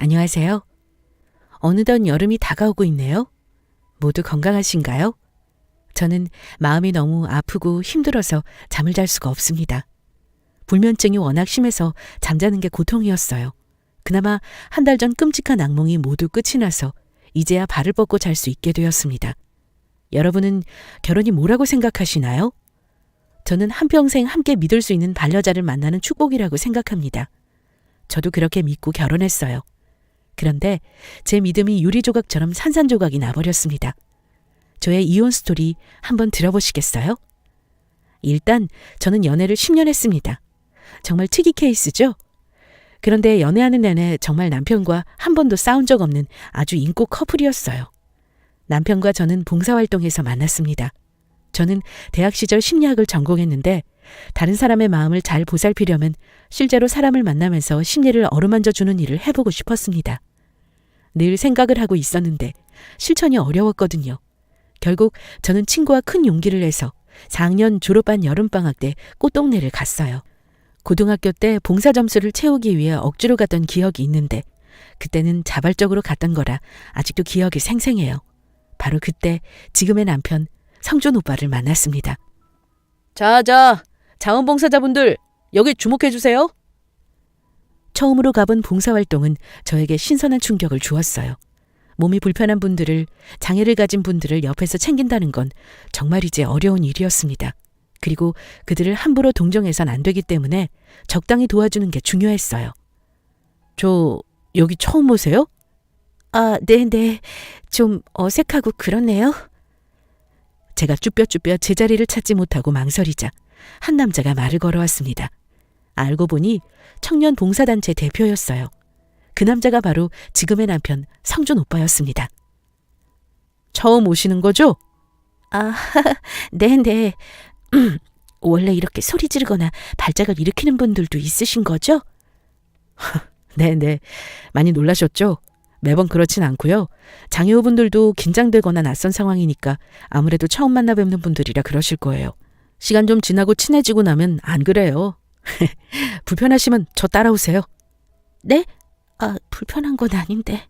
안녕하세요. 어느덧 여름이 다가오고 있네요. 모두 건강하신가요? 저는 마음이 너무 아프고 힘들어서 잠을 잘 수가 없습니다. 불면증이 워낙 심해서 잠자는 게 고통이었어요. 그나마 한 달 전 끔찍한 악몽이 모두 끝이 나서 이제야 발을 뻗고 잘 수 있게 되었습니다. 여러분은 결혼이 뭐라고 생각하시나요? 저는 한평생 함께 믿을 수 있는 반려자를 만나는 축복이라고 생각합니다. 저도 그렇게 믿고 결혼했어요. 그런데 제 믿음이 유리조각처럼 산산조각이 나버렸습니다. 저의 이혼 스토리 한번 들어보시겠어요? 일단 저는 연애를 10년 했습니다. 정말 특이 케이스죠? 그런데 연애하는 내내 정말 남편과 한 번도 싸운 적 없는 아주 인고 커플이었어요. 남편과 저는 봉사활동에서 만났습니다. 저는 대학 시절 심리학을 전공했는데 다른 사람의 마음을 잘 보살피려면 실제로 사람을 만나면서 심리를 어루만져 주는 일을 해보고 싶었습니다. 늘 생각을 하고 있었는데 실천이 어려웠거든요. 결국 저는 친구와 큰 용기를 내서 4학년 졸업반 여름방학 때 꽃동네를 갔어요. 고등학교 때 봉사 점수를 채우기 위해 억지로 갔던 기억이 있는데 그때는 자발적으로 갔던 거라 아직도 기억이 생생해요. 바로 그때 지금의 남편 성준 오빠를 만났습니다. 자, 자원봉사자분들 여기 주목해주세요. 처음으로 가본 봉사활동은 저에게 신선한 충격을 주었어요. 몸이 불편한 분들을, 장애를 가진 분들을 옆에서 챙긴다는 건 정말이지 어려운 일이었습니다. 그리고 그들을 함부로 동정해선 안 되기 때문에 적당히 도와주는 게 중요했어요. 저 여기 처음 오세요? 아, 네네. 좀 어색하고 그렇네요. 제가 쭈뼛쭈뼛 제자리를 찾지 못하고 망설이자 한 남자가 말을 걸어왔습니다. 알고 보니 청년 봉사단체 대표였어요. 그 남자가 바로 지금의 남편 성준 오빠였습니다. 처음 오시는 거죠? 아, 네네. 원래 이렇게 소리 지르거나 발작을 일으키는 분들도 있으신 거죠? 네네. 많이 놀라셨죠? 매번 그렇진 않고요. 장애우분들도 긴장되거나 낯선 상황이니까 아무래도 처음 만나 뵙는 분들이라 그러실 거예요. 시간 좀 지나고 친해지고 나면 안 그래요. 불편하시면 저 따라오세요. 네? 아, 불편한 건 아닌데.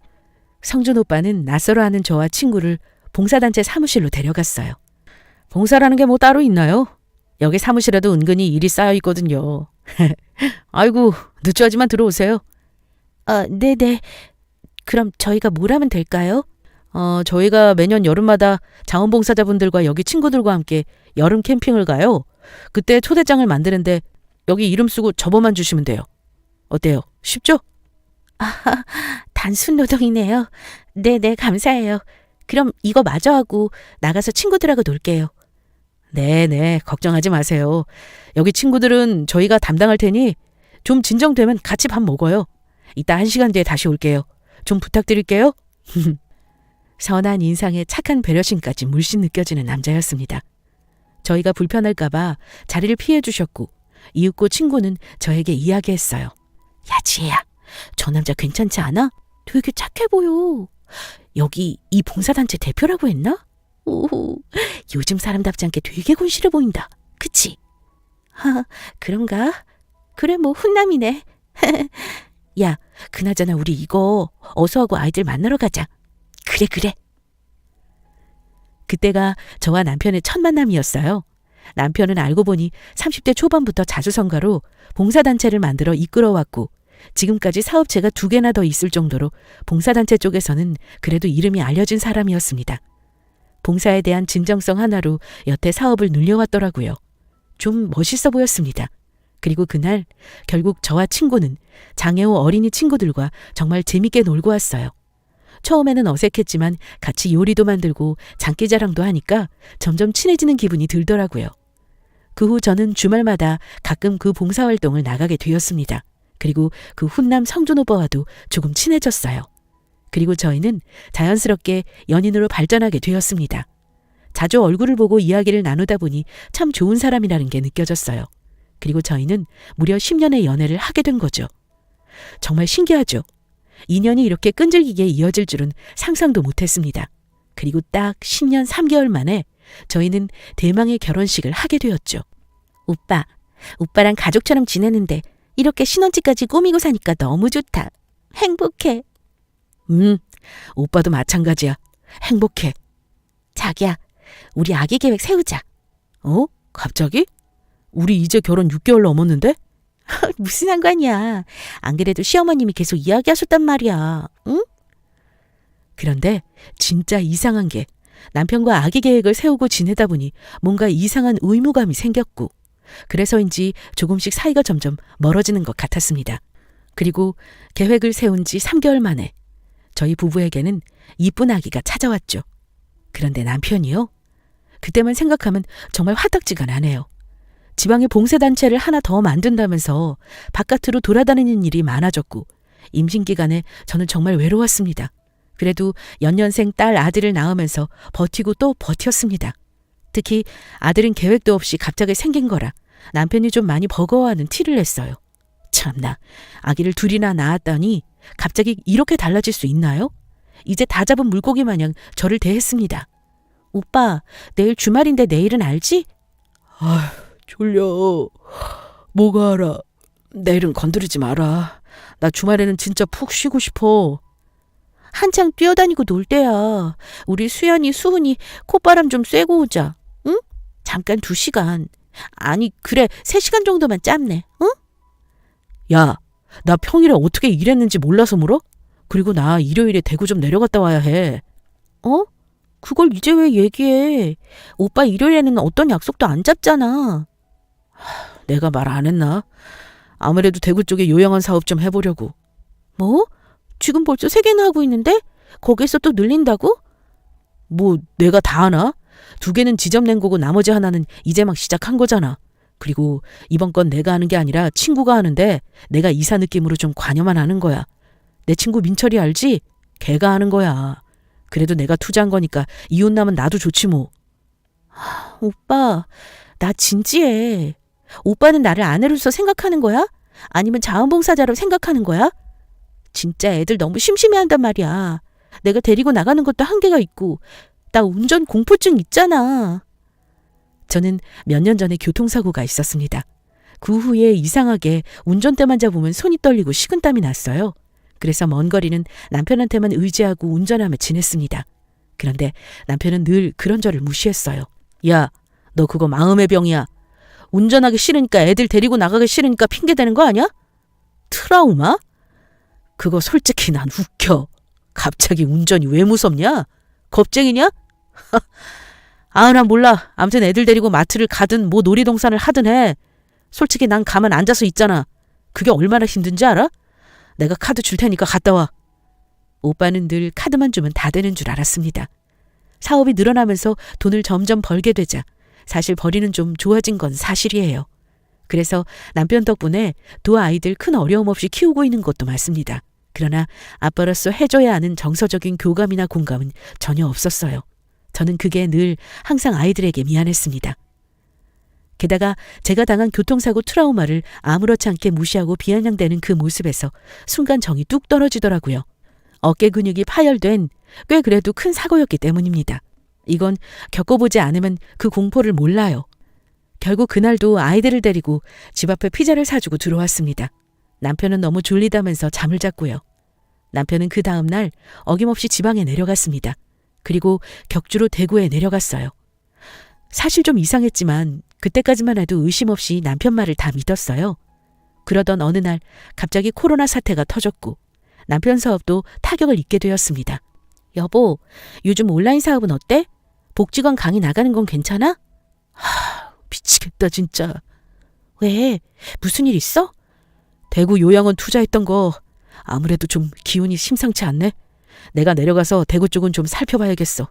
성준 오빠는 낯설어하는 저와 친구를 봉사단체 사무실로 데려갔어요. 봉사라는 게 뭐 따로 있나요? 여기 사무실에도 은근히 일이 쌓여 있거든요. 아이고, 늦춰하지만 들어오세요. 아, 네네. 그럼 저희가 뭘 하면 될까요? 저희가 매년 여름마다 자원봉사자분들과 여기 친구들과 함께 여름 캠핑을 가요. 그때 초대장을 만드는데 여기 이름 쓰고 접어만 주시면 돼요. 어때요? 쉽죠? 아, 단순 노동이네요. 네네, 감사해요. 그럼 이거 마저 하고 나가서 친구들하고 놀게요. 네네, 걱정하지 마세요. 여기 친구들은 저희가 담당할 테니 좀 진정되면 같이 밥 먹어요. 이따 1시간 뒤에 다시 올게요. 좀 부탁드릴게요. 선한 인상에 착한 배려심까지 물씬 느껴지는 남자였습니다. 저희가 불편할까봐 자리를 피해 주셨고 이윽고 친구는 저에게 이야기했어요. 야, 지혜야, 저 남자 괜찮지 않아? 되게 착해 보여. 여기 이 봉사단체 대표라고 했나? 오, 요즘 사람답지 않게 되게 곤실해 보인다. 그치? 하, 그런가? 그래, 뭐 훈남이네. 야, 그나저나 우리 이거 어서 하고 아이들 만나러 가자. 그래. 그때가 저와 남편의 첫 만남이었어요. 남편은 알고 보니 30대 초반부터 자수성가로 봉사단체를 만들어 이끌어왔고 지금까지 사업체가 2개나 더 있을 정도로 봉사단체 쪽에서는 그래도 이름이 알려진 사람이었습니다. 봉사에 대한 진정성 하나로 여태 사업을 늘려왔더라고요. 좀 멋있어 보였습니다. 그리고 그날 결국 저와 친구는 장애우 어린이 친구들과 정말 재밌게 놀고 왔어요. 처음에는 어색했지만 같이 요리도 만들고 장기자랑도 하니까 점점 친해지는 기분이 들더라고요. 그 후 저는 주말마다 가끔 그 봉사활동을 나가게 되었습니다. 그리고 그 훈남 성준 오빠와도 조금 친해졌어요. 그리고 저희는 자연스럽게 연인으로 발전하게 되었습니다. 자주 얼굴을 보고 이야기를 나누다 보니 참 좋은 사람이라는 게 느껴졌어요. 그리고 저희는 무려 10년의 연애를 하게 된 거죠. 정말 신기하죠? 인연이 이렇게 끈질기게 이어질 줄은 상상도 못했습니다. 그리고 딱 10년 3개월 만에 저희는 대망의 결혼식을 하게 되었죠. 오빠랑 가족처럼 지내는데 이렇게 신혼집까지 꾸미고 사니까 너무 좋다. 행복해. 오빠도 마찬가지야. 행복해. 자기야, 우리 아기 계획 세우자. 어? 갑자기? 우리 이제 결혼 6개월 넘었는데? 무슨 상관이야. 안 그래도 시어머님이 계속 이야기하셨단 말이야. 응? 그런데 진짜 이상한 게 남편과 아기 계획을 세우고 지내다 보니 뭔가 이상한 의무감이 생겼고 그래서인지 조금씩 사이가 점점 멀어지는 것 같았습니다. 그리고 계획을 세운 지 3개월 만에 저희 부부에게는 이쁜 아기가 찾아왔죠. 그런데 남편이요? 그때만 생각하면 정말 화딱지가 나네요. 지방에 봉사단체를 하나 더 만든다면서 바깥으로 돌아다니는 일이 많아졌고 임신 기간에 저는 정말 외로웠습니다. 그래도 연년생 딸 아들을 낳으면서 버티고 또 버텼습니다. 특히 아들은 계획도 없이 갑자기 생긴 거라 남편이 좀 많이 버거워하는 티를 냈어요. 참나, 아기를 둘이나 낳았더니 갑자기 이렇게 달라질 수 있나요? 이제 다 잡은 물고기 마냥 저를 대했습니다. 오빠, 내일 주말인데 내일은 알지? 졸려. 뭐가 알아. 내일은 건드리지 마라. 나 주말에는 진짜 푹 쉬고 싶어. 한창 뛰어다니고 놀 때야. 우리 수연이, 수훈이 콧바람 좀 쐬고 오자. 응? 잠깐 2시간. 아니, 그래, 3시간 정도만 짧네. 응? 야, 나 평일에 어떻게 일했는지 몰라서 물어? 그리고 나 일요일에 대구 좀 내려갔다 와야 해. 어? 그걸 이제 왜 얘기해? 오빠 일요일에는 어떤 약속도 안 잡잖아. 내가 말 안 했나? 아무래도 대구 쪽에 요양원 사업 좀 해보려고. 뭐? 지금 벌써 3개나 하고 있는데? 거기서 또 늘린다고? 뭐 내가 다 하나? 2개는 지점낸 거고 나머지 하나는 이제 막 시작한 거잖아. 그리고 이번 건 내가 하는 게 아니라 친구가 하는데 내가 이사 느낌으로 좀 관여만 하는 거야. 내 친구 민철이 알지? 걔가 하는 거야. 그래도 내가 투자한 거니까 이웃남은 나도 좋지 뭐. 오빠, 나 진지해. 오빠는 나를 아내로서 생각하는 거야? 아니면 자원봉사자로 생각하는 거야? 진짜 애들 너무 심심해한단 말이야. 내가 데리고 나가는 것도 한계가 있고 나 운전 공포증 있잖아. 저는 몇 년 전에 교통사고가 있었습니다. 그 후에 이상하게 운전대만 잡으면 손이 떨리고 식은땀이 났어요. 그래서 먼 거리는 남편한테만 의지하고 운전하며 지냈습니다. 그런데 남편은 늘 그런 저를 무시했어요. 야, 너 그거 마음의 병이야. 운전하기 싫으니까 애들 데리고 나가기 싫으니까 핑계대는 거 아니야? 트라우마? 그거 솔직히 난 웃겨. 갑자기 운전이 왜 무섭냐? 겁쟁이냐? 난 몰라. 아무튼 애들 데리고 마트를 가든 뭐 놀이동산을 하든 해. 솔직히 난 가만 앉아서 있잖아. 그게 얼마나 힘든지 알아? 내가 카드 줄 테니까 갔다 와. 오빠는 늘 카드만 주면 다 되는 줄 알았습니다. 사업이 늘어나면서 돈을 점점 벌게 되자 사실 벌이는 좀 좋아진 건 사실이에요. 그래서 남편 덕분에 두 아이들 큰 어려움 없이 키우고 있는 것도 맞습니다. 그러나 아빠로서 해줘야 하는 정서적인 교감이나 공감은 전혀 없었어요. 저는 그게 늘 항상 아이들에게 미안했습니다. 게다가 제가 당한 교통사고 트라우마를 아무렇지 않게 무시하고 비아냥대는 그 모습에서 순간 정이 뚝 떨어지더라고요. 어깨 근육이 파열된 꽤 그래도 큰 사고였기 때문입니다. 이건 겪어보지 않으면 그 공포를 몰라요. 결국 그날도 아이들을 데리고 집 앞에 피자를 사주고 들어왔습니다. 남편은 너무 졸리다면서 잠을 잤고요. 남편은 그 다음 날 어김없이 지방에 내려갔습니다. 그리고 격주로 대구에 내려갔어요. 사실 좀 이상했지만 그때까지만 해도 의심 없이 남편 말을 다 믿었어요. 그러던 어느 날 갑자기 코로나 사태가 터졌고 남편 사업도 타격을 입게 되었습니다. 여보, 요즘 온라인 사업은 어때? 복지관 강의 나가는 건 괜찮아? 미치겠다 진짜. 왜? 무슨 일 있어? 대구 요양원 투자했던 거 아무래도 좀 기운이 심상치 않네. 내가 내려가서 대구 쪽은 좀 살펴봐야겠어.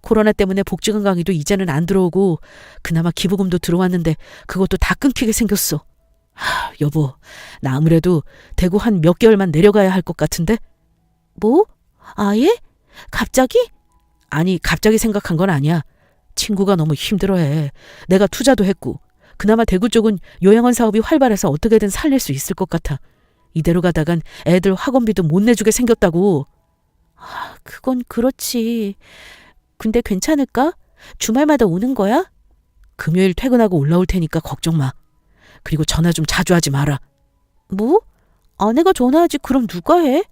코로나 때문에 복지관 강의도 이제는 안 들어오고 그나마 기부금도 들어왔는데 그것도 다 끊기게 생겼어. 여보, 나 아무래도 대구 한 몇 개월만 내려가야 할 것 같은데? 뭐? 아예? 갑자기? 아니, 갑자기 생각한 건 아니야. 친구가 너무 힘들어해. 내가 투자도 했고 그나마 대구 쪽은 요양원 사업이 활발해서 어떻게든 살릴 수 있을 것 같아. 이대로 가다간 애들 학원비도 못 내주게 생겼다고. 그건 그렇지. 근데 괜찮을까? 주말마다 오는 거야? 금요일 퇴근하고 올라올 테니까 걱정 마. 그리고 전화 좀 자주 하지 마라. 뭐? 아내가 전화하지 그럼 누가 해?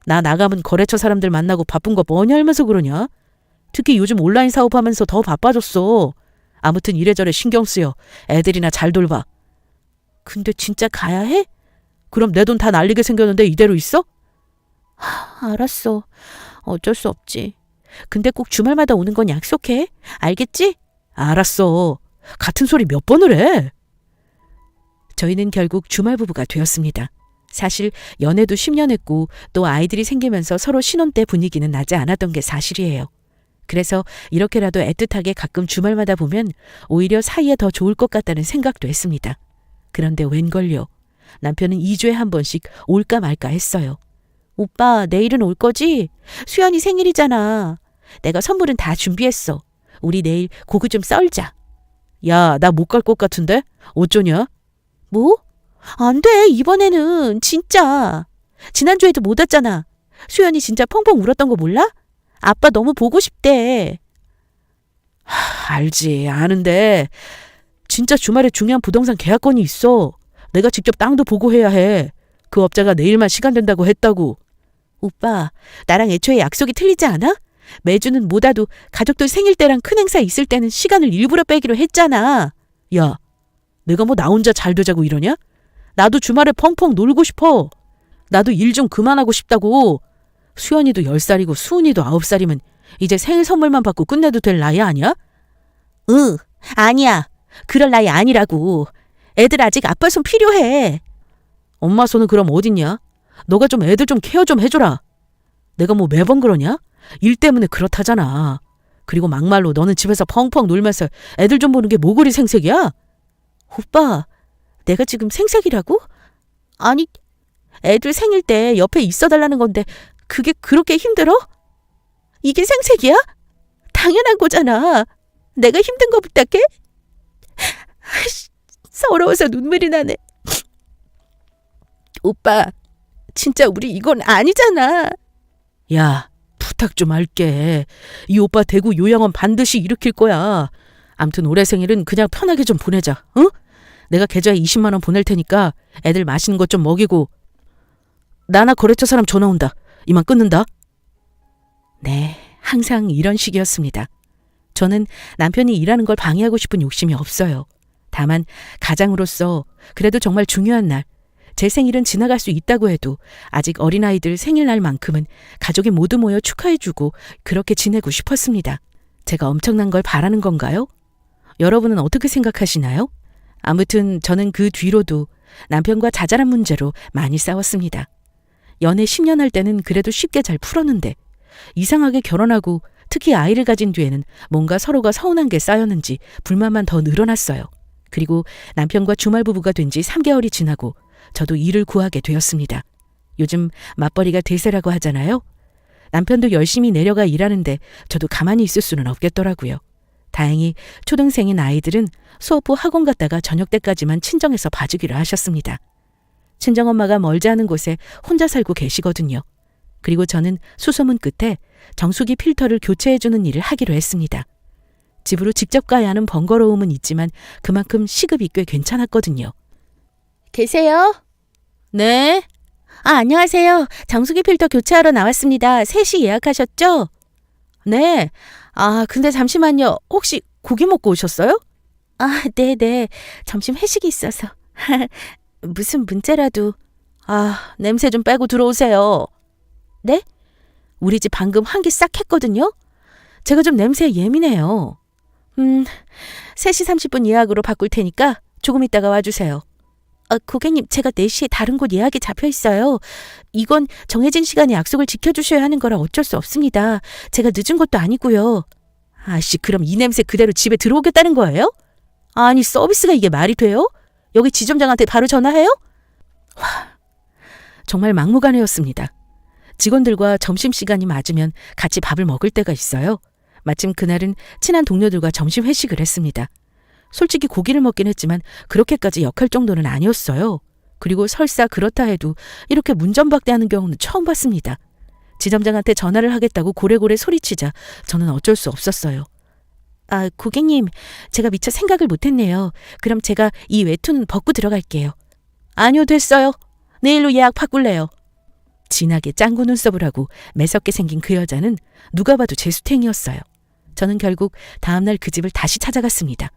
나 나가면 거래처 사람들 만나고 바쁜 거 뭐냐 하면서 그러냐? 특히 요즘 온라인 사업하면서 더 바빠졌어. 아무튼 이래저래 신경 쓰여. 애들이나 잘 돌봐. 근데 진짜 가야 해? 그럼 내 돈 다 날리게 생겼는데 이대로 있어? 알았어. 어쩔 수 없지. 근데 꼭 주말마다 오는 건 약속해. 알겠지? 알았어. 같은 소리 몇 번을 해? 저희는 결국 주말 부부가 되었습니다. 사실 연애도 10년 했고 또 아이들이 생기면서 서로 신혼 때 분위기는 나지 않았던 게 사실이에요. 그래서 이렇게라도 애틋하게 가끔 주말마다 보면 오히려 사이에 더 좋을 것 같다는 생각도 했습니다. 그런데 웬걸요. 남편은 2주에 한 번씩 올까 말까 했어요. 오빠, 내일은 올 거지? 수연이 생일이잖아. 내가 선물은 다 준비했어. 우리 내일 고기 좀 썰자. 야, 나 못 갈 것 같은데? 어쩌냐? 뭐? 안 돼, 이번에는 진짜. 지난주에도 못 왔잖아. 수연이 진짜 펑펑 울었던 거 몰라? 아빠 너무 보고 싶대. 알지, 아는데 진짜 주말에 중요한 부동산 계약건이 있어. 내가 직접 땅도 보고 해야 해. 그 업자가 내일만 시간 된다고 했다고. 오빠, 나랑 애초에 약속이 틀리지 않아? 매주는 못 와도 가족들 생일 때랑 큰 행사 있을 때는 시간을 일부러 빼기로 했잖아. 야, 내가 뭐 나 혼자 잘 되자고 이러냐? 나도 주말에 펑펑 놀고 싶어. 나도 일 좀 그만하고 싶다고. 수연이도 10살이고 수은이도 9살이면 이제 생일 선물만 받고 끝내도 될 나이 아니야? 응, 아니야. 그럴 나이 아니라고. 애들 아직 아빠 손 필요해. 엄마 손은 그럼 어딨냐? 너가 좀 애들 좀 케어 좀 해줘라. 내가 뭐 매번 그러냐? 일 때문에 그렇다잖아. 그리고 막말로 너는 집에서 펑펑 놀면서 애들 좀 보는 게 뭐 그리 생색이야? 오빠, 내가 지금 생색이라고? 아니, 애들 생일 때 옆에 있어달라는 건데 그게 그렇게 힘들어? 이게 생색이야? 당연한 거잖아. 내가 힘든 거 부탁해? 서러워서 눈물이 나네. 오빠, 진짜 우리 이건 아니잖아. 야, 부탁 좀 할게. 이 오빠 대구 요양원 반드시 일으킬 거야. 암튼 올해 생일은 그냥 편하게 좀 보내자. 응? 내가 계좌에 20만 원 보낼 테니까 애들 맛있는 것 좀 먹이고. 나나 거래처 사람 전화 온다. 이만 끊는다. 네, 항상 이런 식이었습니다. 저는 남편이 일하는 걸 방해하고 싶은 욕심이 없어요. 다만 가장으로서 그래도 정말 중요한 날, 제 생일은 지나갈 수 있다고 해도 아직 어린아이들 생일날만큼은 가족이 모두 모여 축하해주고 그렇게 지내고 싶었습니다. 제가 엄청난 걸 바라는 건가요? 여러분은 어떻게 생각하시나요? 아무튼 저는 그 뒤로도 남편과 자잘한 문제로 많이 싸웠습니다. 연애 10년 할 때는 그래도 쉽게 잘 풀었는데 이상하게 결혼하고 특히 아이를 가진 뒤에는 뭔가 서로가 서운한 게 쌓였는지 불만만 더 늘어났어요. 그리고 남편과 주말 부부가 된 지 3개월이 지나고 저도 일을 구하게 되었습니다. 요즘 맞벌이가 대세라고 하잖아요. 남편도 열심히 내려가 일하는데 저도 가만히 있을 수는 없겠더라고요. 다행히 초등생인 아이들은 수업 후 학원 갔다가 저녁 때까지만 친정에서 봐주기로 하셨습니다. 친정엄마가 멀지 않은 곳에 혼자 살고 계시거든요. 그리고 저는 수소문 끝에 정수기 필터를 교체해주는 일을 하기로 했습니다. 집으로 직접 가야 하는 번거로움은 있지만 그만큼 시급이 꽤 괜찮았거든요. 계세요? 네. 안녕하세요. 정수기 필터 교체하러 나왔습니다. 3시 예약하셨죠? 네. 근데 잠시만요. 혹시 고기 먹고 오셨어요? 네네. 점심 회식이 있어서. 무슨 문제라도. 냄새 좀 빼고 들어오세요. 네? 우리 집 방금 환기 싹 했거든요? 제가 좀 냄새에 예민해요. 3시 30분 예약으로 바꿀 테니까 조금 있다가 와주세요. 고객님, 제가 4시에 다른 곳 예약이 잡혀 있어요. 이건 정해진 시간에 약속을 지켜주셔야 하는 거라 어쩔 수 없습니다. 제가 늦은 것도 아니고요. 그럼 이 냄새 그대로 집에 들어오겠다는 거예요? 아니, 서비스가 이게 말이 돼요? 여기 지점장한테 바로 전화해요? 정말 막무가내였습니다. 직원들과 점심시간이 맞으면 같이 밥을 먹을 때가 있어요. 마침 그날은 친한 동료들과 점심 회식을 했습니다. 솔직히 고기를 먹긴 했지만 그렇게까지 역할 정도는 아니었어요. 그리고 설사 그렇다 해도 이렇게 문전박대하는 경우는 처음 봤습니다. 지점장한테 전화를 하겠다고 고래고래 소리치자 저는 어쩔 수 없었어요. 고객님, 제가 미처 생각을 못했네요. 그럼 제가 이 외투는 벗고 들어갈게요. 아니요, 됐어요. 내일로 예약 바꿀래요. 진하게 짱구 눈썹을 하고 매섭게 생긴 그 여자는 누가 봐도 재수탱이었어요. 저는 결국 다음날 그 집을 다시 찾아갔습니다.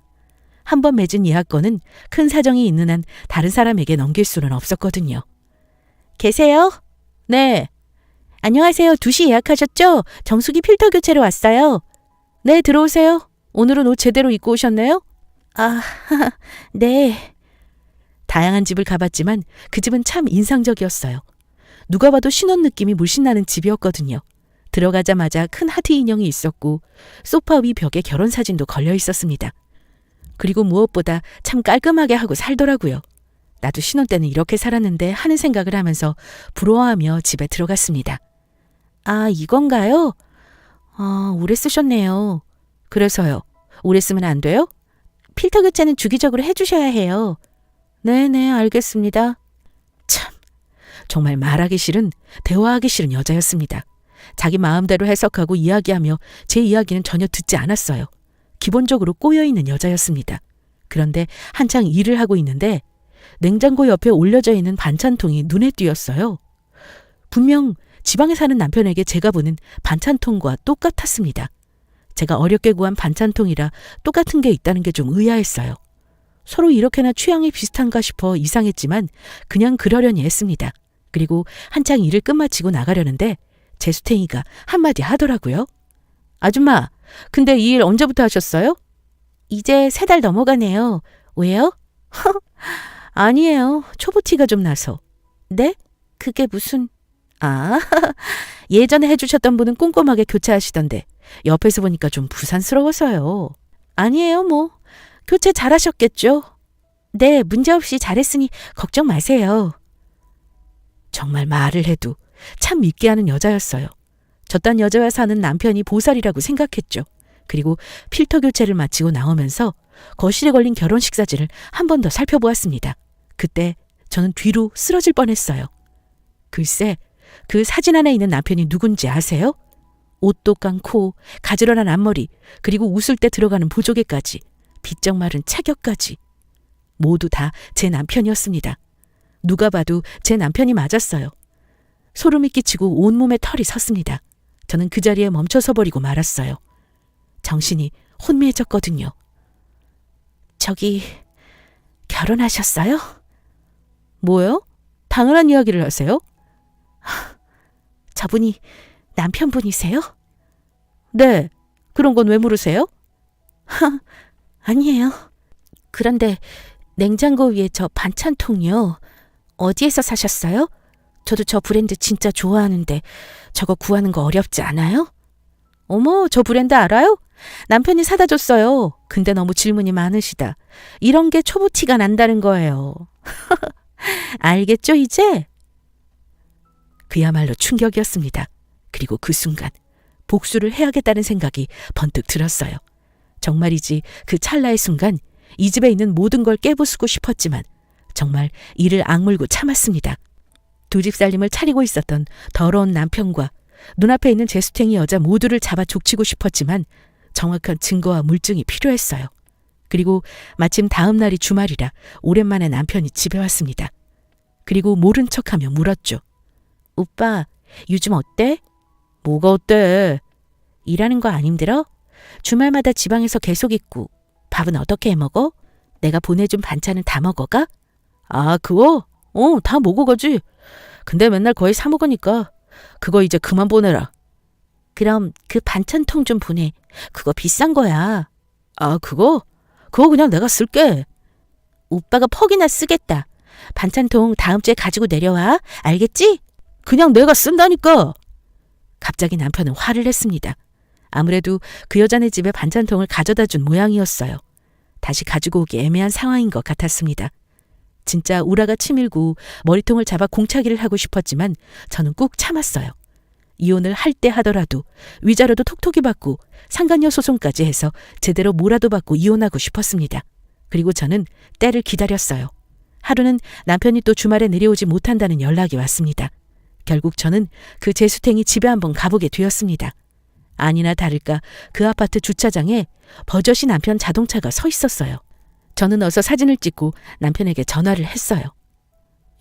한 번 맺은 예약권은 큰 사정이 있는 한 다른 사람에게 넘길 수는 없었거든요. 계세요? 네. 안녕하세요. 2시 예약하셨죠? 정수기 필터 교체로 왔어요. 네, 들어오세요. 오늘은 옷 제대로 입고 오셨네요? 아, 네. 다양한 집을 가봤지만 그 집은 참 인상적이었어요. 누가 봐도 신혼 느낌이 물씬 나는 집이었거든요. 들어가자마자 큰 하트 인형이 있었고 소파 위 벽에 결혼 사진도 걸려 있었습니다. 그리고 무엇보다 참 깔끔하게 하고 살더라고요. 나도 신혼 때는 이렇게 살았는데 하는 생각을 하면서 부러워하며 집에 들어갔습니다. 아, 이건가요? 아, 오래 쓰셨네요. 그래서요. 오래 쓰면 안 돼요? 필터 교체는 주기적으로 해주셔야 해요. 네네, 알겠습니다. 참, 정말 말하기 싫은, 대화하기 싫은 여자였습니다. 자기 마음대로 해석하고 이야기하며 제 이야기는 전혀 듣지 않았어요. 기본적으로 꼬여있는 여자였습니다. 그런데 한창 일을 하고 있는데 냉장고 옆에 올려져 있는 반찬통이 눈에 띄었어요. 분명 지방에 사는 남편에게 제가 보는 반찬통과 똑같았습니다. 제가 어렵게 구한 반찬통이라 똑같은 게 있다는 게 좀 의아했어요. 서로 이렇게나 취향이 비슷한가 싶어 이상했지만 그냥 그러려니 했습니다. 그리고 한창 일을 끝마치고 나가려는데 재수탱이가 한마디 하더라고요. 아줌마, 근데 이 일 언제부터 하셨어요? 이제 3달 넘어가네요. 왜요? 아니에요. 초보티가 좀 나서. 네? 그게 무슨... 아, 예전에 해주셨던 분은 꼼꼼하게 교체하시던데 옆에서 보니까 좀 부산스러워서요. 아니에요, 뭐. 교체 잘하셨겠죠? 네, 문제없이 잘했으니 걱정 마세요. 정말 말을 해도 참 믿게 하는 여자였어요. 저딴 여자와 사는 남편이 보살이라고 생각했죠. 그리고 필터 교체를 마치고 나오면서 거실에 걸린 결혼식 사진을 한 번 더 살펴보았습니다. 그때 저는 뒤로 쓰러질 뻔했어요. 글쎄, 그 사진 안에 있는 남편이 누군지 아세요? 옷도 깡코, 가지런한 앞머리, 그리고 웃을 때 들어가는 보조개까지, 비쩍 마른 체격까지. 모두 다 제 남편이었습니다. 누가 봐도 제 남편이 맞았어요. 소름이 끼치고 온몸에 털이 섰습니다. 저는 그 자리에 멈춰서 버리고 말았어요. 정신이 혼미해졌거든요. 저기, 결혼하셨어요? 뭐요? 당연한 이야기를 하세요? 저분이 남편분이세요? 네. 그런 건 왜 물으세요? 아니에요. 그런데 냉장고 위에 저 반찬통이요. 어디에서 사셨어요? 저도 저 브랜드 진짜 좋아하는데 저거 구하는 거 어렵지 않아요? 어머, 저 브랜드 알아요? 남편이 사다 줬어요. 근데 너무 질문이 많으시다. 이런 게 초보티가 난다는 거예요. 알겠죠, 이제? 그야말로 충격이었습니다. 그리고 그 순간 복수를 해야겠다는 생각이 번뜩 들었어요. 정말이지 그 찰나의 순간 이 집에 있는 모든 걸 깨부수고 싶었지만 정말 이를 악물고 참았습니다. 두 집 살림을 차리고 있었던 더러운 남편과 눈앞에 있는 재수탱이 여자 모두를 잡아 족치고 싶었지만 정확한 증거와 물증이 필요했어요. 그리고 마침 다음 날이 주말이라 오랜만에 남편이 집에 왔습니다. 그리고 모른 척하며 물었죠. 오빠, 요즘 어때? 뭐가 어때? 일하는 거 안 힘들어? 주말마다 지방에서 계속 있고 밥은 어떻게 해 먹어? 내가 보내준 반찬은 다 먹어가? 아, 그거? 다 먹어가지. 근데 맨날 거의 사 먹으니까 그거 이제 그만 보내라. 그럼 그 반찬통 좀 보내. 그거 비싼 거야. 아, 그거? 그거 그냥 내가 쓸게. 오빠가 퍽이나 쓰겠다. 반찬통 다음 주에 가지고 내려와. 알겠지? 그냥 내가 쓴다니까. 갑자기 남편은 화를 냈습니다. 아무래도 그 여자네 집에 반찬통을 가져다 준 모양이었어요. 다시 가지고 오기 애매한 상황인 것 같았습니다. 진짜 우라가 치밀고 머리통을 잡아 공차기를 하고 싶었지만 저는 꾹 참았어요. 이혼을 할 때 하더라도 위자료도 톡톡히 받고 상간녀 소송까지 해서 제대로 뭐라도 받고 이혼하고 싶었습니다. 그리고 저는 때를 기다렸어요. 하루는 남편이 또 주말에 내려오지 못한다는 연락이 왔습니다. 결국 저는 그 재수탱이 집에 한번 가보게 되었습니다. 아니나 다를까 그 아파트 주차장에 버젓이 남편 자동차가 서 있었어요. 저는 어서 사진을 찍고 남편에게 전화를 했어요.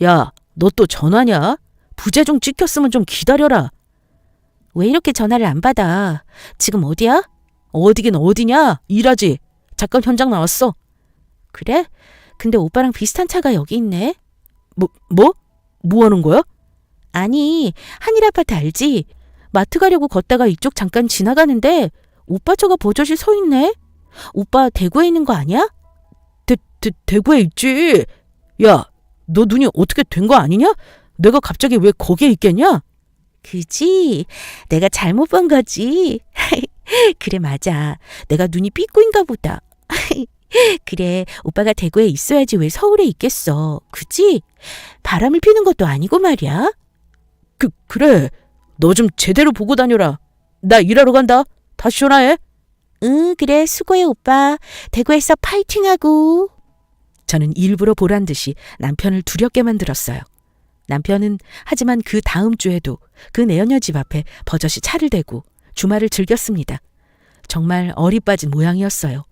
야, 너 또 전화냐? 부재중 찍혔으면 좀 기다려라. 왜 이렇게 전화를 안 받아? 지금 어디야? 어디긴 어디냐? 일하지. 잠깐 현장 나왔어. 그래? 근데 오빠랑 비슷한 차가 여기 있네. 뭐 하는 거야? 아니, 한일 아파트 알지? 마트 가려고 걷다가 이쪽 잠깐 지나가는데 오빠 차가 버젓이 서 있네. 오빠 대구에 있는 거 아니야? 대구에 있지. 야, 너 눈이 어떻게 된 거 아니냐? 내가 갑자기 왜 거기에 있겠냐? 그지? 내가 잘못 본 거지. 그래, 맞아. 내가 눈이 삐꾸인가 보다. 그래, 오빠가 대구에 있어야지 왜 서울에 있겠어. 그지? 바람을 피는 것도 아니고 말이야. 그래. 너 좀 제대로 보고 다녀라. 나 일하러 간다. 다시 전화해. 응, 그래, 수고해, 오빠. 대구에서 파이팅하고. 저는 일부러 보란 듯이 남편을 두렵게 만들었어요. 남편은 하지만 그 다음 주에도 그 내연녀 집 앞에 버젓이 차를 대고 주말을 즐겼습니다. 정말 어리 빠진 모양이었어요.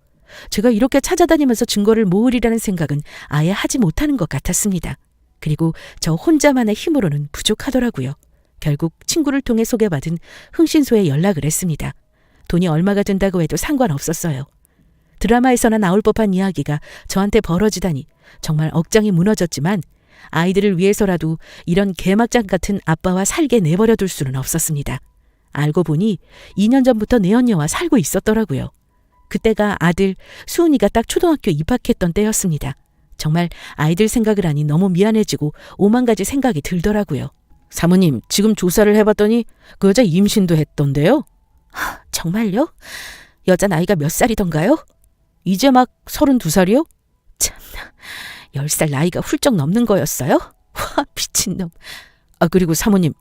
제가 이렇게 찾아다니면서 증거를 모으리라는 생각은 아예 하지 못하는 것 같았습니다. 그리고 저 혼자만의 힘으로는 부족하더라고요. 결국 친구를 통해 소개받은 흥신소에 연락을 했습니다. 돈이 얼마가 든다고 해도 상관없었어요. 드라마에서나 나올 법한 이야기가 저한테 벌어지다니 정말 억장이 무너졌지만 아이들을 위해서라도 이런 개막장 같은 아빠와 살게 내버려둘 수는 없었습니다. 알고 보니 2년 전부터 내연녀와 살고 있었더라고요. 그때가 아들 수은이가 딱 초등학교 입학했던 때였습니다. 정말 아이들 생각을 하니 너무 미안해지고 오만 가지 생각이 들더라고요. 사모님, 지금 조사를 해봤더니 그 여자 임신도 했던데요? 정말요? 여자 나이가 몇 살이던가요? 이제 막 32살이요? 참나, 10살 나이가 훌쩍 넘는 거였어요? 와, 미친놈. 그리고 사모님,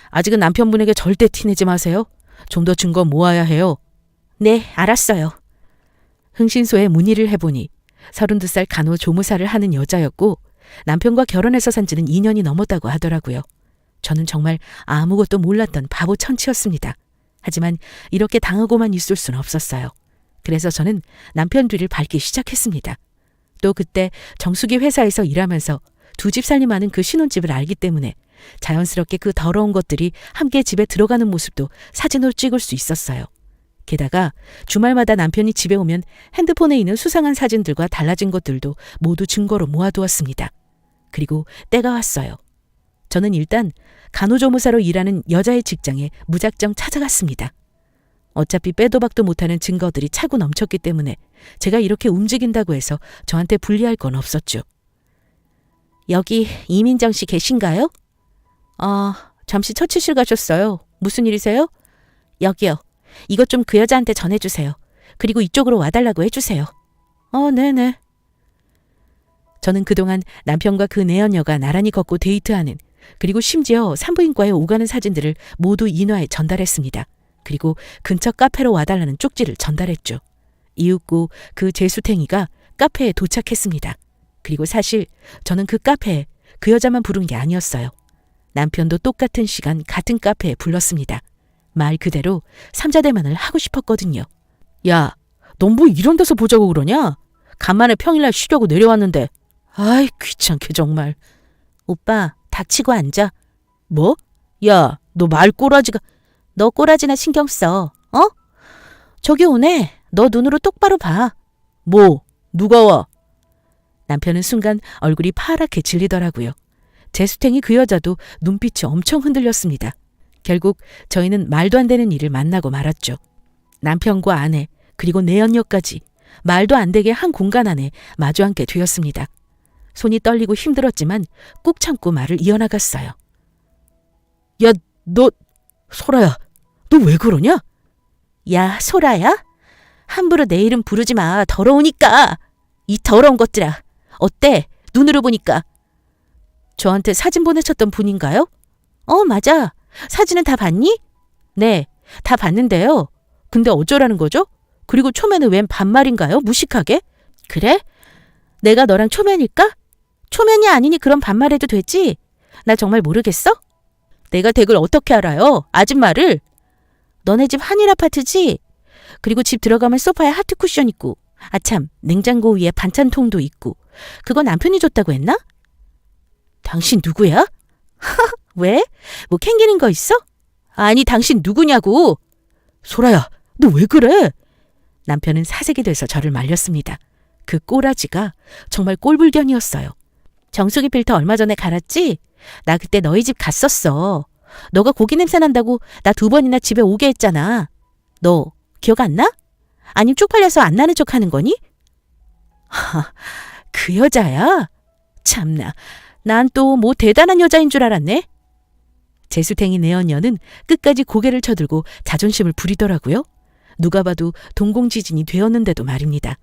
아직은 남편분에게 절대 티내지 마세요. 좀 더 증거 모아야 해요. 네, 알았어요. 흥신소에 문의를 해보니 32살 간호조무사를 하는 여자였고 남편과 결혼해서 산 지는 2년이 넘었다고 하더라고요. 저는 정말 아무것도 몰랐던 바보 천치였습니다. 하지만 이렇게 당하고만 있을 수는 없었어요. 그래서 저는 남편 뒤를 밟기 시작했습니다. 또 그때 정수기 회사에서 일하면서 두 집 살림하는 그 신혼집을 알기 때문에 자연스럽게 그 더러운 것들이 함께 집에 들어가는 모습도 사진으로 찍을 수 있었어요. 게다가 주말마다 남편이 집에 오면 핸드폰에 있는 수상한 사진들과 달라진 것들도 모두 증거로 모아두었습니다. 그리고 때가 왔어요. 저는 일단 간호조무사로 일하는 여자의 직장에 무작정 찾아갔습니다. 어차피 빼도 박도 못하는 증거들이 차고 넘쳤기 때문에 제가 이렇게 움직인다고 해서 저한테 불리할 건 없었죠. 여기 이민정 씨 계신가요? 잠시 처치실 가셨어요. 무슨 일이세요? 여기요. 이것 좀 그 여자한테 전해주세요. 그리고 이쪽으로 와달라고 해주세요. 네네. 저는 그동안 남편과 그 내연녀가 나란히 걷고 데이트하는 그리고 심지어 산부인과에 오가는 사진들을 모두 인화에 전달했습니다. 그리고 근처 카페로 와달라는 쪽지를 전달했죠. 이윽고 그 재수탱이가 카페에 도착했습니다. 그리고 사실 저는 그 카페에 그 여자만 부른 게 아니었어요. 남편도 똑같은 시간 같은 카페에 불렀습니다. 말 그대로 삼자대면을 하고 싶었거든요. 야, 넌 뭐 이런 데서 보자고 그러냐? 간만에 평일날 쉬려고 내려왔는데. 아이, 귀찮게 정말. 오빠, 닥치고 앉아. 뭐? 야, 너 말꼬라지가. 너 꼬라지나 신경 써. 어? 저기 오네. 너 눈으로 똑바로 봐. 뭐? 누가 와? 남편은 순간 얼굴이 파랗게 질리더라고요. 재수탱이 그 여자도 눈빛이 엄청 흔들렸습니다. 결국 저희는 말도 안 되는 일을 만나고 말았죠. 남편과 아내 그리고 내연녀까지 말도 안 되게 한 공간 안에 마주 앉게 되었습니다. 손이 떨리고 힘들었지만 꾹 참고 말을 이어나갔어요. 야, 소라야, 너 왜 그러냐? 야, 소라야? 함부로 내 이름 부르지 마. 더러우니까. 이 더러운 것들아. 어때? 눈으로 보니까. 저한테 사진 보내셨던 분인가요? 맞아. 사진은 다 봤니? 네, 다 봤는데요. 근데 어쩌라는 거죠? 그리고 초면은 웬 반말인가요? 무식하게? 그래? 내가 너랑 초면일까? 초면이 아니니 그럼 반말해도 되지? 나 정말 모르겠어? 내가 댁을 어떻게 알아요? 아줌마를? 너네 집 한일 아파트지? 그리고 집 들어가면 소파에 하트 쿠션 있고 아참 냉장고 위에 반찬통도 있고 그거 남편이 줬다고 했나? 당신 누구야? 왜? 뭐 캥기는 거 있어? 아니, 당신 누구냐고. 소라야, 너 왜 그래? 남편은 사색이 돼서 저를 말렸습니다. 그 꼬라지가 정말 꼴불견이었어요. 정수기 필터 얼마 전에 갈았지? 나 그때 너희 집 갔었어. 너가 고기 냄새 난다고 나 2번이나 집에 오게 했잖아. 너 기억 안 나? 아님 쪽팔려서 안 나는 척 하는 거니? 그 여자야? 참나, 난 또 뭐 대단한 여자인 줄 알았네. 재수탱이 내언녀는 끝까지 고개를 쳐들고 자존심을 부리더라고요. 누가 봐도 동공지진이 되었는데도 말입니다.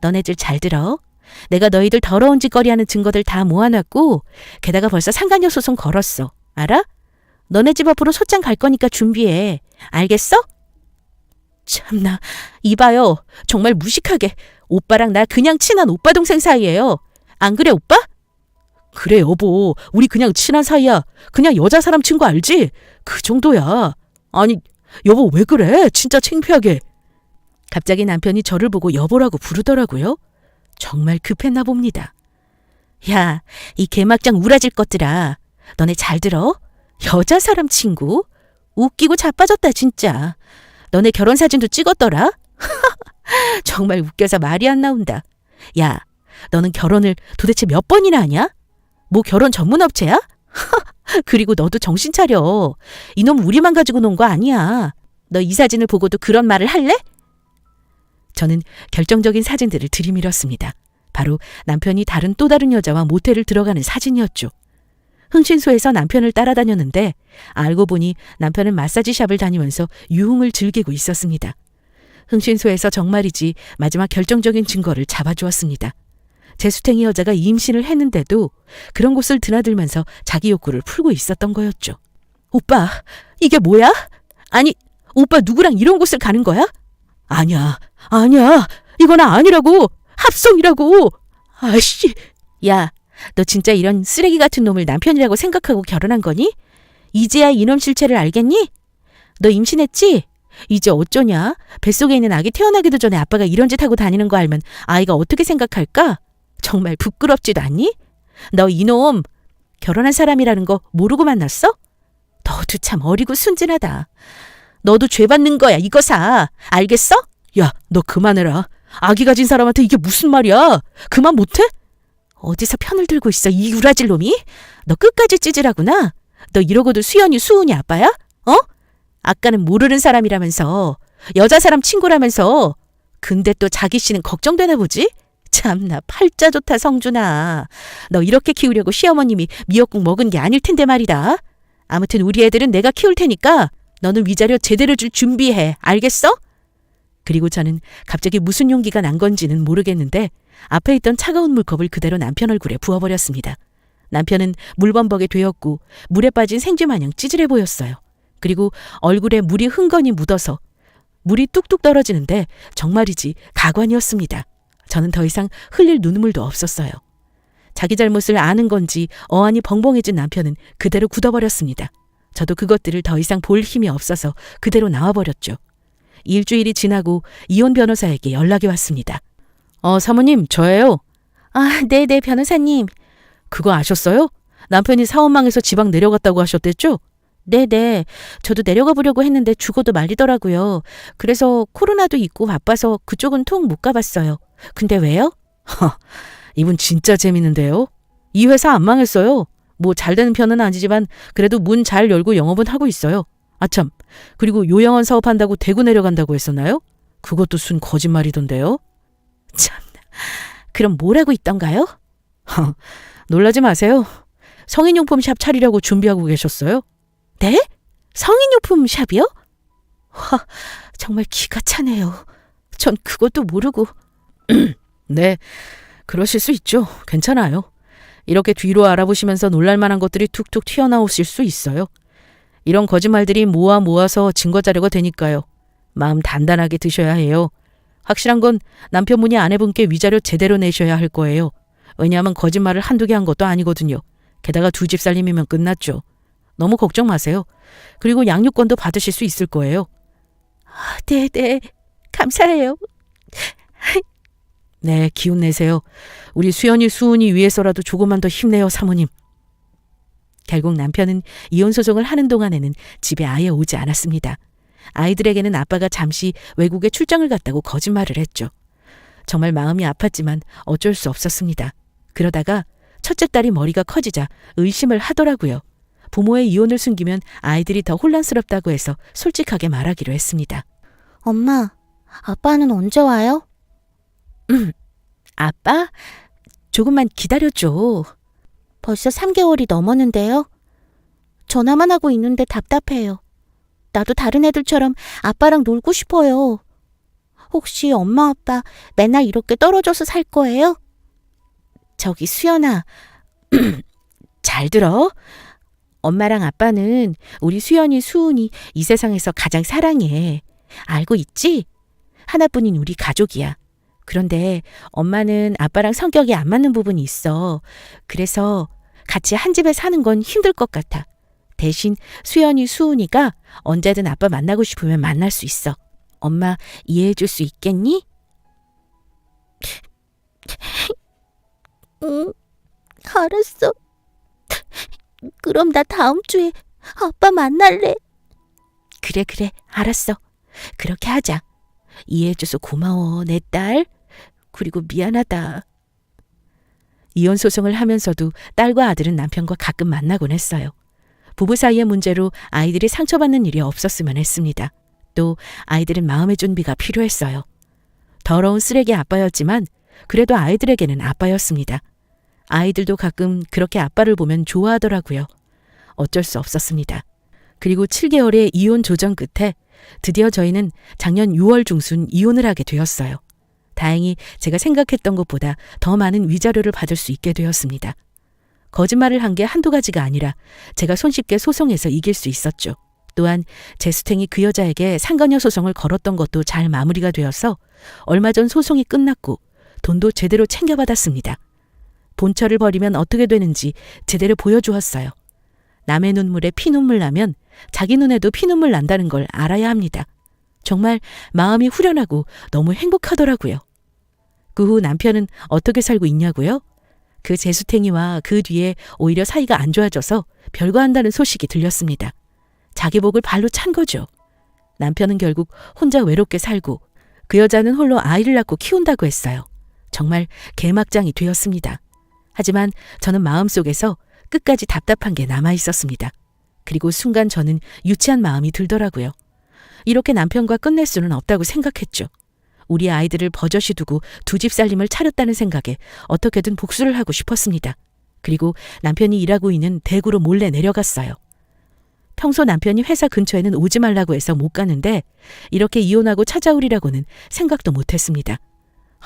너네들 잘 들어. 내가 너희들 더러운 짓거리 하는 증거들 다 모아놨고 게다가 벌써 상간녀 소송 걸었어. 알아? 너네 집 앞으로 소장 갈 거니까 준비해. 알겠어? 참나, 이봐요. 정말 무식하게. 오빠랑 나 그냥 친한 오빠 동생 사이예요. 안 그래, 오빠? 그래, 여보. 우리 그냥 친한 사이야. 그냥 여자 사람 친구 알지? 그 정도야. 아니, 여보 왜 그래? 진짜 창피하게. 갑자기 남편이 저를 보고 여보라고 부르더라고요. 정말 급했나 봅니다. 야, 이 개막장 우라질 것들아. 너네 잘 들어? 여자 사람 친구? 웃기고 자빠졌다 진짜. 너네 결혼 사진도 찍었더라? 정말 웃겨서 말이 안 나온다. 야, 너는 결혼을 도대체 몇 번이나 하냐? 뭐 결혼 전문 업체야? 그리고 너도 정신 차려. 이놈 우리만 가지고 논 거 아니야. 너 이 사진을 보고도 그런 말을 할래? 저는 결정적인 사진들을 들이밀었습니다. 바로 남편이 또 다른 여자와 모텔을 들어가는 사진이었죠. 흥신소에서 남편을 따라다녔는데 알고 보니 남편은 마사지샵을 다니면서 유흥을 즐기고 있었습니다. 흥신소에서 정말이지 마지막 결정적인 증거를 잡아주었습니다. 재수탱이 여자가 임신을 했는데도 그런 곳을 드나들면서 자기 욕구를 풀고 있었던 거였죠. 오빠, 이게 뭐야? 아니, 오빠 누구랑 이런 곳을 가는 거야? 아니야. 이건 아니라고. 합성이라고. 아씨. 야, 너 진짜 이런 쓰레기 같은 놈을 남편이라고 생각하고 결혼한 거니? 이제야 이놈 실체를 알겠니? 너 임신했지? 이제 어쩌냐? 뱃속에 있는 아기 태어나기도 전에 아빠가 이런 짓 하고 다니는 거 알면 아이가 어떻게 생각할까? 정말 부끄럽지도 않니? 너 이놈 결혼한 사람이라는 거 모르고 만났어? 너도 참 어리고 순진하다. 너도 죄 받는 거야, 이거사. 알겠어? 야, 너 그만해라. 아기 가진 사람한테 이게 무슨 말이야? 그만 못해? 어디서 편을 들고 있어, 이 우라질 놈이? 너 끝까지 찌질하구나. 너 이러고도 수은이 아빠야? 어? 아까는 모르는 사람이라면서, 여자 사람 친구라면서. 근데 또 자기 씨는 걱정되나 보지? 참나, 팔자 좋다, 성준아. 너 이렇게 키우려고 시어머님이 미역국 먹은 게 아닐 텐데 말이다. 아무튼 우리 애들은 내가 키울 테니까 너는 위자료 제대로 줄 준비해. 알겠어? 그리고 저는 갑자기 무슨 용기가 난 건지는 모르겠는데 앞에 있던 차가운 물컵을 그대로 남편 얼굴에 부어버렸습니다. 남편은 물범벅에 되었고 물에 빠진 생쥐 마냥 찌질해 보였어요. 그리고 얼굴에 물이 흥건히 묻어서 물이 뚝뚝 떨어지는데 정말이지 가관이었습니다. 저는 더 이상 흘릴 눈물도 없었어요. 자기 잘못을 아는 건지 어안이 벙벙해진 남편은 그대로 굳어버렸습니다. 저도 그것들을 더 이상 볼 힘이 없어서 그대로 나와버렸죠. 일주일이 지나고 이혼 변호사에게 연락이 왔습니다. 사모님, 저예요. 아, 네네, 변호사님. 그거 아셨어요? 남편이 사원망에서 지방 내려갔다고 하셨댔죠? 네네, 저도 내려가 보려고 했는데 죽어도 말리더라고요. 그래서 코로나도 있고 바빠서 그쪽은 통 못 가봤어요. 근데 왜요? 이분 진짜 재밌는데요. 이 회사 안 망했어요. 뭐 잘 되는 편은 아니지만 그래도 문 잘 열고 영업은 하고 있어요. 아참, 그리고 요양원 사업한다고 대구 내려간다고 했었나요? 그것도 순 거짓말이던데요. 참나, 그럼 뭘 하고 있던가요? 놀라지 마세요. 성인용품 샵 차리려고 준비하고 계셨어요. 네? 성인용품 샵이요? 와, 정말 기가 차네요. 전 그것도 모르고. 네, 그러실 수 있죠. 괜찮아요. 이렇게 뒤로 알아보시면서 놀랄만한 것들이 툭툭 튀어나오실 수 있어요. 이런 거짓말들이 모아서 증거자료가 되니까요. 마음 단단하게 드셔야 해요. 확실한 건 남편분이 아내분께 위자료 제대로 내셔야 할 거예요. 왜냐하면 거짓말을 한두 개 한 것도 아니거든요. 게다가 2집 살림이면 끝났죠. 너무 걱정 마세요. 그리고 양육권도 받으실 수 있을 거예요. 아, 네네, 감사해요. 네, 기운 내세요. 우리 수연이 위해서라도 조금만 더 힘내요, 사모님. 결국 남편은 이혼 소송을 하는 동안에는 집에 아예 오지 않았습니다. 아이들에게는 아빠가 잠시 외국에 출장을 갔다고 거짓말을 했죠. 정말 마음이 아팠지만 어쩔 수 없었습니다. 그러다가 첫째 딸이 머리가 커지자 의심을 하더라고요. 부모의 이혼을 숨기면 아이들이 더 혼란스럽다고 해서 솔직하게 말하기로 했습니다. 엄마, 아빠는 언제 와요? 아빠? 조금만 기다려줘. 벌써 3개월이 넘었는데요. 전화만 하고 있는데 답답해요. 나도 다른 애들처럼 아빠랑 놀고 싶어요. 혹시 엄마 아빠 맨날 이렇게 떨어져서 살 거예요? 저기 수연아, 잘 들어. 엄마랑 아빠는 우리 수연이, 수은이 이 세상에서 가장 사랑해. 알고 있지? 하나뿐인 우리 가족이야. 그런데 엄마는 아빠랑 성격이 안 맞는 부분이 있어. 그래서 같이 한 집에 사는 건 힘들 것 같아. 대신 수연이, 수은이가 언제든 아빠 만나고 싶으면 만날 수 있어. 엄마 이해해 줄 수 있겠니? 응, 알았어. 그럼 나 다음 주에 아빠 만날래. 그래, 알았어. 그렇게 하자. 이해해줘서 고마워, 내 딸. 그리고 미안하다. 이혼 소송을 하면서도 딸과 아들은 남편과 가끔 만나곤 했어요. 부부 사이의 문제로 아이들이 상처받는 일이 없었으면 했습니다. 또 아이들은 마음의 준비가 필요했어요. 더러운 쓰레기 아빠였지만 그래도 아이들에게는 아빠였습니다. 아이들도 가끔 그렇게 아빠를 보면 좋아하더라고요. 어쩔 수 없었습니다. 그리고 7개월의 이혼 조정 끝에 드디어 저희는 작년 6월 중순 이혼을 하게 되었어요. 다행히 제가 생각했던 것보다 더 많은 위자료를 받을 수 있게 되었습니다. 거짓말을 한 게 한두 가지가 아니라 제가 손쉽게 소송해서 이길 수 있었죠. 또한 제수탱이 그 여자에게 상간녀 소송을 걸었던 것도 잘 마무리가 되어서 얼마 전 소송이 끝났고 돈도 제대로 챙겨받았습니다. 본처를 벌이면 어떻게 되는지 제대로 보여주었어요. 남의 눈물에 피눈물 나면 자기 눈에도 피눈물 난다는 걸 알아야 합니다. 정말 마음이 후련하고 너무 행복하더라고요. 그 후 남편은 어떻게 살고 있냐고요? 그 제수탱이와 그 뒤에 오히려 사이가 안 좋아져서 별거한다는 소식이 들렸습니다. 자기 복을 발로 찬 거죠. 남편은 결국 혼자 외롭게 살고 그 여자는 홀로 아이를 낳고 키운다고 했어요. 정말 개막장이 되었습니다. 하지만 저는 마음속에서 끝까지 답답한 게 남아 있었습니다. 그리고 순간 저는 유치한 마음이 들더라고요. 이렇게 남편과 끝낼 수는 없다고 생각했죠. 우리 아이들을 버젓이 두고 두 집 살림을 차렸다는 생각에 어떻게든 복수를 하고 싶었습니다. 그리고 남편이 일하고 있는 대구로 몰래 내려갔어요. 평소 남편이 회사 근처에는 오지 말라고 해서 못 가는데 이렇게 이혼하고 찾아오리라고는 생각도 못했습니다.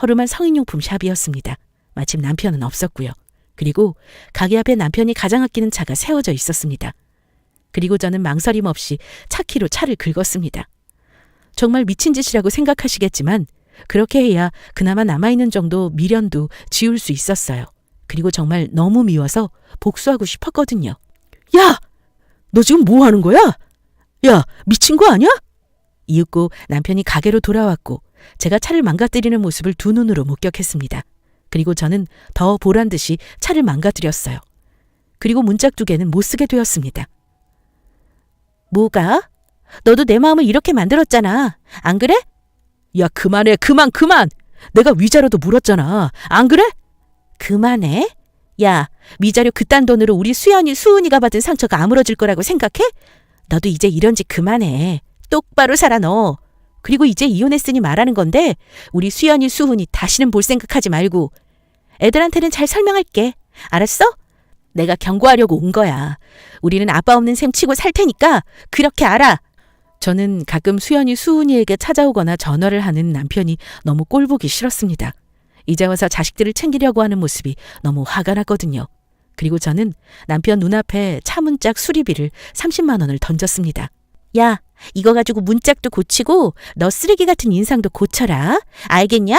허름한 성인용품 샵이었습니다. 마침 남편은 없었고요. 그리고 가게 앞에 남편이 가장 아끼는 차가 세워져 있었습니다. 그리고 저는 망설임 없이 차 키로 차를 긁었습니다. 정말 미친 짓이라고 생각하시겠지만 그렇게 해야 그나마 남아있는 정도 미련도 지울 수 있었어요. 그리고 정말 너무 미워서 복수하고 싶었거든요. 야! 너 지금 뭐 하는 거야? 야, 미친 거 아니야? 이윽고 남편이 가게로 돌아왔고 제가 차를 망가뜨리는 모습을 두 눈으로 목격했습니다. 그리고 저는 더 보란 듯이 차를 망가뜨렸어요. 그리고 문짝 두 개는 못 쓰게 되었습니다. 뭐가? 너도 내 마음을 이렇게 만들었잖아. 안 그래? 야, 그만해. 그만. 내가 위자료도 물었잖아. 안 그래? 그만해? 야, 위자료 그딴 돈으로 우리 수연이, 수은이가 받은 상처가 아물어질 거라고 생각해? 너도 이제 이런 짓 그만해. 똑바로 살아 너. 그리고 이제 이혼했으니 말하는 건데 우리 수연이, 수은이 다시는 볼 생각하지 말고 애들한테는 잘 설명할게. 알았어? 내가 경고하려고 온 거야. 우리는 아빠 없는 셈 치고 살 테니까 그렇게 알아. 저는 가끔 수연이, 수은이에게 찾아오거나 전화를 하는 남편이 너무 꼴보기 싫었습니다. 이제 와서 자식들을 챙기려고 하는 모습이 너무 화가 났거든요. 그리고 저는 남편 눈앞에 차 문짝 수리비를 30만 원을 던졌습니다. 야, 이거 가지고 문짝도 고치고 너 쓰레기 같은 인상도 고쳐라. 알겠냐?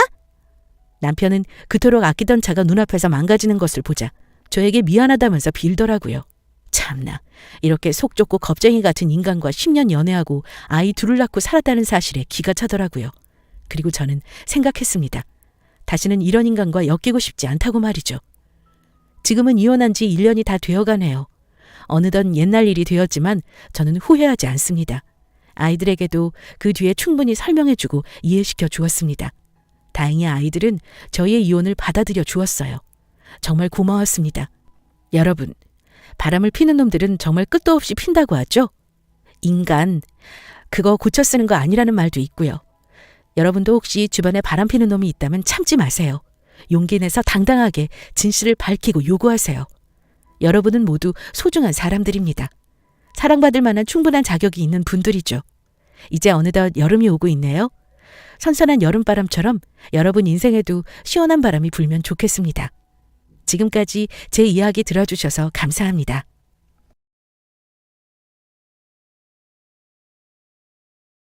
남편은 그토록 아끼던 차가 눈앞에서 망가지는 것을 보자 저에게 미안하다면서 빌더라고요. 참나, 이렇게 속 좁고 겁쟁이 같은 인간과 10년 연애하고 아이 둘을 낳고 살았다는 사실에 기가 차더라고요. 그리고 저는 생각했습니다. 다시는 이런 인간과 엮이고 싶지 않다고 말이죠. 지금은 이혼한 지 1년이 다 되어가네요. 어느덧 옛날 일이 되었지만 저는 후회하지 않습니다. 아이들에게도 그 뒤에 충분히 설명해주고 이해시켜 주었습니다. 다행히 아이들은 저희의 이혼을 받아들여 주었어요. 정말 고마웠습니다. 여러분, 바람을 피는 놈들은 정말 끝도 없이 핀다고 하죠? 인간, 그거 고쳐 쓰는 거 아니라는 말도 있고요. 여러분도 혹시 주변에 바람 피는 놈이 있다면 참지 마세요. 용기 내서 당당하게 진실을 밝히고 요구하세요. 여러분은 모두 소중한 사람들입니다. 사랑받을 만한 충분한 자격이 있는 분들이죠. 이제 어느덧 여름이 오고 있네요. 선선한 여름바람처럼 여러분 인생에도 시원한 바람이 불면 좋겠습니다. 지금까지 제 이야기 들어주셔서 감사합니다.